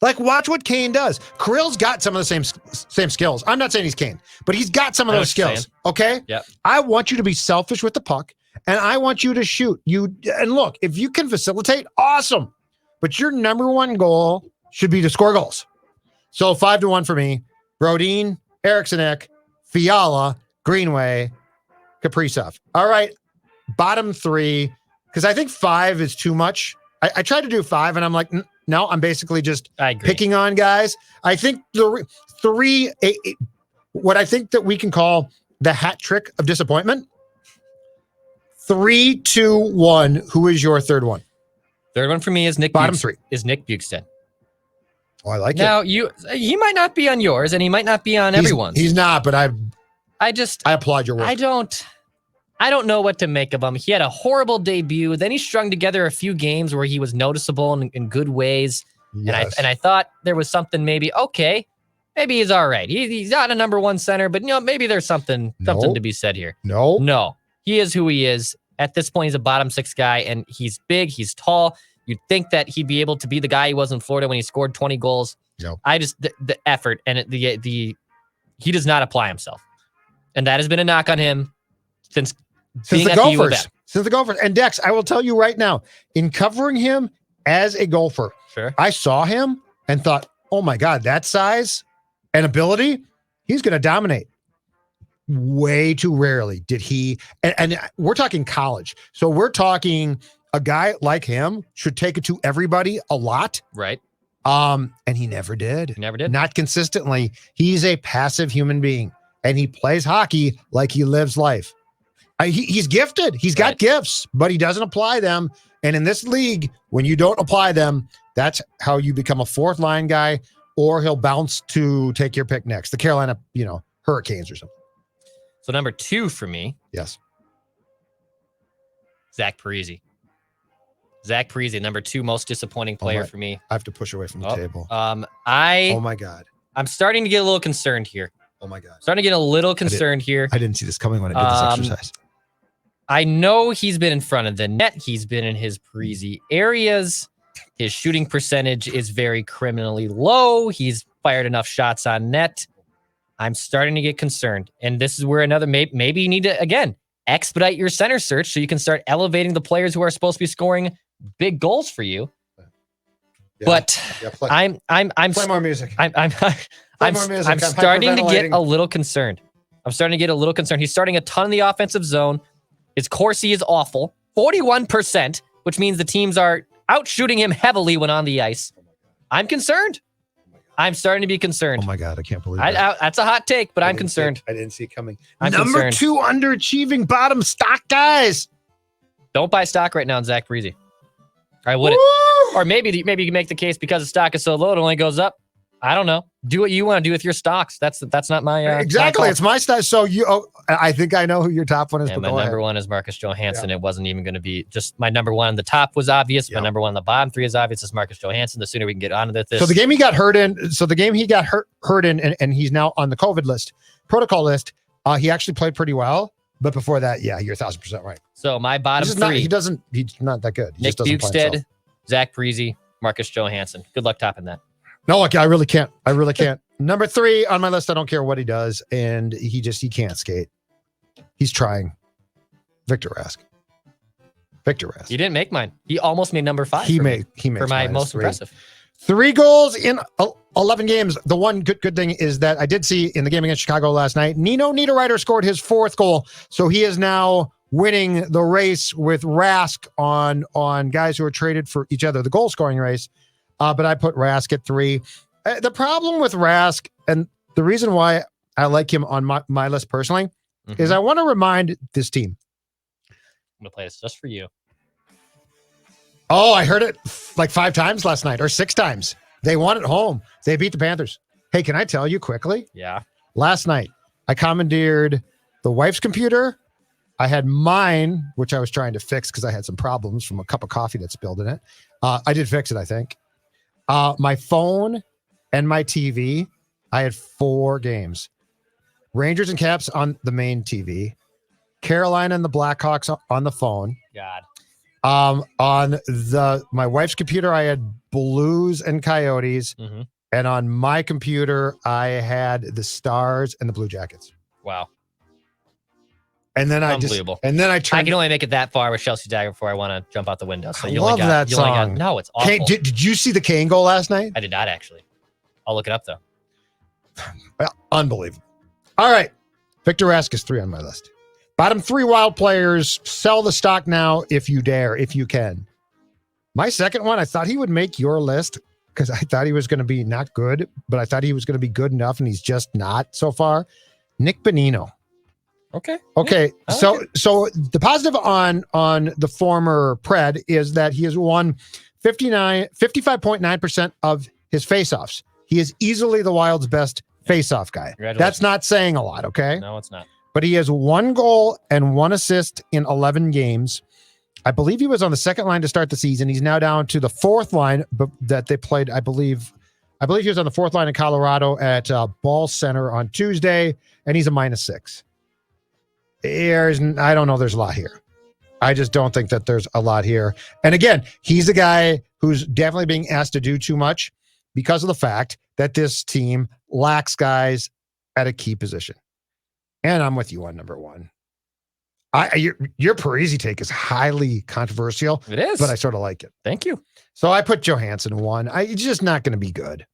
Like, watch what Kane does. Kirill's got some of the same skills. I'm not saying he's Kane, but he's got some of those skills. Okay? Yep. I want you to be selfish with the puck, and I want you to shoot. And look, if you can facilitate, awesome. But your number 1 goal should be to score goals. So 5-1 for me. Brodin, Eriksson, Fiala, Greenway, Kaprizov. All right. Bottom 3, because I think 5 is too much. I tried to do 5, and I'm like, no, I'm basically just picking on guys. I think the 3, what I think that we can call the hat trick of disappointment. 3, 2, 1. Who is your third one? Third one for me is Nick. Bottom 3 is Nick Bukestad. Oh, I like it. Now he might not be on yours, and he might not be on everyone's. He's not, but I applaud your work. I don't know what to make of him. He had a horrible debut. Then he strung together a few games where he was noticeable in good ways. Yes. And I thought there was something maybe he's all right. He's not a number 1 center, but maybe there's something to be said here. No, he is who he is. At this point, he's a bottom 6 guy, and he's big. He's tall. You'd think that he'd be able to be the guy he was in Florida when he scored 20 goals. No. The effort and he does not apply himself, and that has been a knock on him since the Gophers. Since the Gophers. And Dex, I will tell you right now, in covering him as a Gopher, sure, I saw him and thought, oh my God, that size and ability, he's going to dominate. Way too rarely did he, and we're talking college. So we're talking a guy like him should take it to everybody a lot. Right. And he never did. Not consistently. He's a passive human being, and he plays hockey like he lives life. He's gifted. He's got gifts, but he doesn't apply them. And in this league, when you don't apply them, that's how you become a 4th line guy, or he'll bounce to take your pick next. The Carolina, Hurricanes or something. So number 2 for me. Yes. Zach Parise. Zach Parise, number 2 most disappointing player for me. I have to push away from the table. Oh my God. I'm starting to get a little concerned here. Oh my God. Starting to get a little concerned here. I didn't see this coming when I did this exercise. I know he's been in front of the net. He's been in his Parise areas. His shooting percentage is very criminally low. He's fired enough shots on net. I'm starting to get concerned. And this is where another, maybe you need to, again, expedite your center search so you can start elevating the players who are supposed to be scoring big goals for you. Yeah. But Yeah, I'm play more music. I'm starting to get a little concerned. He's starting a ton in the offensive zone. His Corsi is awful, 41%, which means the teams are out shooting him heavily when on the ice. I'm concerned. I'm starting to be concerned. Oh my God, I can't believe that. That's a hot take, but I'm concerned. I didn't see it coming. I'm Number concerned. 2 underachieving bottom stock guys. Don't buy stock right now in Zach Parise. I wouldn't. Or maybe you can make the case because the stock is so low, it only goes up. I don't know. Do what you want to do with your stocks. That's not my exactly. It's my stock. So I think I know who your top one is. And my number 1 is Marcus Johansson. Yeah. It wasn't even going to be just my number 1. The top was obvious. My number 1 on the bottom 3 is obvious. It's Marcus Johansson. The sooner we can get on with this. So the game he got hurt in, and he's now on the COVID protocol list. He actually played pretty well. But before that, yeah, you're 1,000% right. So my bottom 3. He's not that good. He Nick just doesn't Bukestad, Zach Parise, Marcus Johansson. Good luck topping that. No, look, I really can't. Number 3 on my list, I don't care what he does, and he can't skate. He's trying. Victor Rask. He didn't make mine. He almost made number 5. He makes for my most impressive. 3 goals in 11 games. The one good thing is that I did see in the game against Chicago last night, Nino Niederreiter scored his 4th goal, so he is now winning the race with Rask on guys who are traded for each other, the goal scoring race. But I put Rask at 3. The problem with Rask, and the reason why I like him on my list personally, is I want to remind this team. I'm going to play this just for you. Oh, I heard it like 5 times last night, or 6 times. They won at home. They beat the Panthers. Hey, can I tell you quickly? Yeah. Last night, I commandeered the wife's computer. I had mine, which I was trying to fix because I had some problems from a cup of coffee that spilled in it. I did fix it, I think. My phone and my TV. I had 4 games. Rangers and Caps on the main TV. Carolina and the Blackhawks on the phone. God. On my wife's computer, I had Blues and Coyotes. Mm-hmm. And on my computer, I had the Stars and the Blue Jackets. Wow. And then I can only make it that far with Chelsea Dagger before I want to jump out the window. So you love that song. No, it's awful. Did you see the Kane goal last night? I did not actually. I'll look it up though. Well, unbelievable. All right. Victor Rask is 3 on my list. Bottom 3 Wild players. Sell the stock now if you dare, if you can. My second one, I thought he would make your list because I thought he was going to be not good, but I thought he was going to be good enough, and he's just not so far. Nick Bonino. Okay. Yeah, so the positive on the former Pred is that he has won 55.9% of his faceoffs. He is easily the Wild's best faceoff guy. That's not saying a lot, okay? No, it's not. But he has 1 goal and 1 assist in 11 games. I believe he was on the second line to start the season. He's now down to the 4th line that they played. I believe he was on the 4th line in Colorado at Ball Center on Tuesday, and he's a -6. I don't know. There's a lot here. I just don't think that there's a lot here. And again, he's a guy who's definitely being asked to do too much because of the fact that this team lacks guys at a key position. And I'm with you on number 1. Your Parise take is highly controversial. It is. But I sort of like it. Thank you. So I put Johansson 1. It's just not going to be good.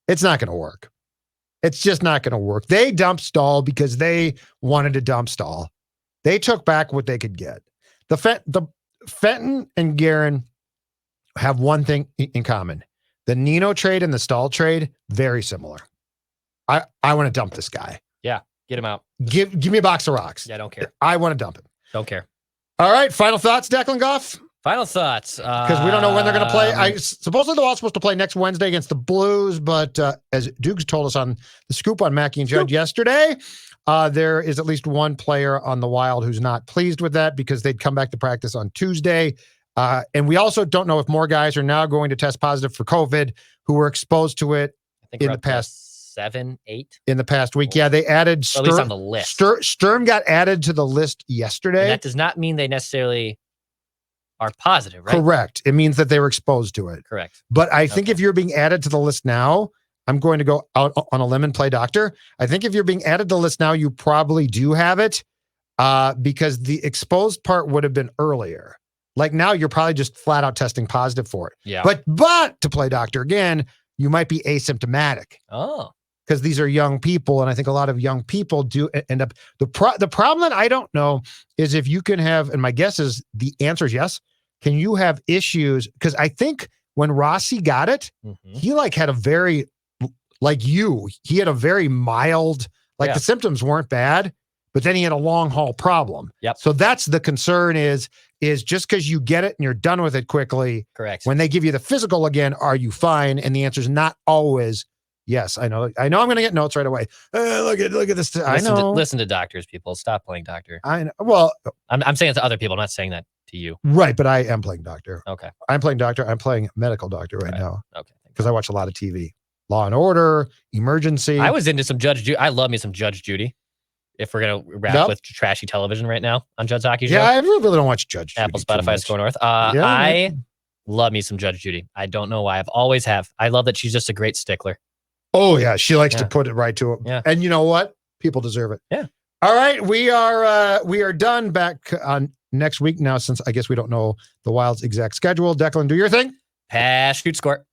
It's not going to work. It's just not going to work. They dumped Stahl because they wanted to dump Stahl. They took back what they could get. The Fenton and Guerin have one thing in common. The Nino trade and the Stahl trade, very similar. I want to dump this guy. Yeah, get him out. Give me a box of rocks. Yeah, I don't care. I want to dump him. Don't care. All right, final thoughts, Declan Goff? Final thoughts. Because we don't know when they're going to play. Supposedly the Wild's supposed to play next Wednesday against the Blues, but as Dukes told us on the scoop on Mackey and Judd yesterday, there is at least one player on the Wild who's not pleased with that because they'd come back to practice on Tuesday And we also don't know if more guys are now going to test positive for COVID who were exposed to it I think in we're the up to past 7, 8. in the past week. Yeah, they added Or at least on the list. Sturm got added to the list And yesterday. that does not mean they necessarily are positive, right? Correct. It means that they were exposed to it. Correct. But I think Okay. if you're being added to the list now, I'm going to go out on a limb and play doctor. I think if you're being added to the list now, you probably do have it because the exposed part would have been earlier. Like now, you're probably just flat out testing positive for it. Yeah. But to play doctor again, you might be asymptomatic Oh. because these are young people, and I think a lot of young people do end up. The problem that I don't know is if you can have, and my guess is the answer is yes. Can you have issues? Because I think when Rossi got it, he had a very he had a very mild, Yeah. the symptoms weren't bad, but then he had a long haul problem. Yep. So that's the concern is just because you get it and you're done with it quickly, Correct. when they give you the physical again, are you fine? And the answer is not always yes. I know I'm going to get notes right away. Look at this. I know. Listen to doctors, people. Stop playing doctor. I know. Well, I'm saying it to other people. I'm not saying that to you. right. But I am playing doctor. Okay. I'm playing doctor. I'm playing medical doctor right now Okay. because I watch a lot of TV. Law and Order, Emergency. I was into some Judge Judy. I love me some Judge Judy. If we're gonna wrap Yep. with trashy television right now on Judd's Hockey Show, Yeah, I really don't watch Judge Apple, Judy too Spotify, much. Score North. Yeah, I love me some Judge Judy. I don't know why. I've always have. I love that she's just a great stickler. Oh yeah, she likes to Yeah. put it right to it. Yeah. And you know what? People deserve it. Yeah. All right, we are done back on next week now, since I guess we don't know the Wild's exact schedule. Declan, do your thing. Pass, shoot, score.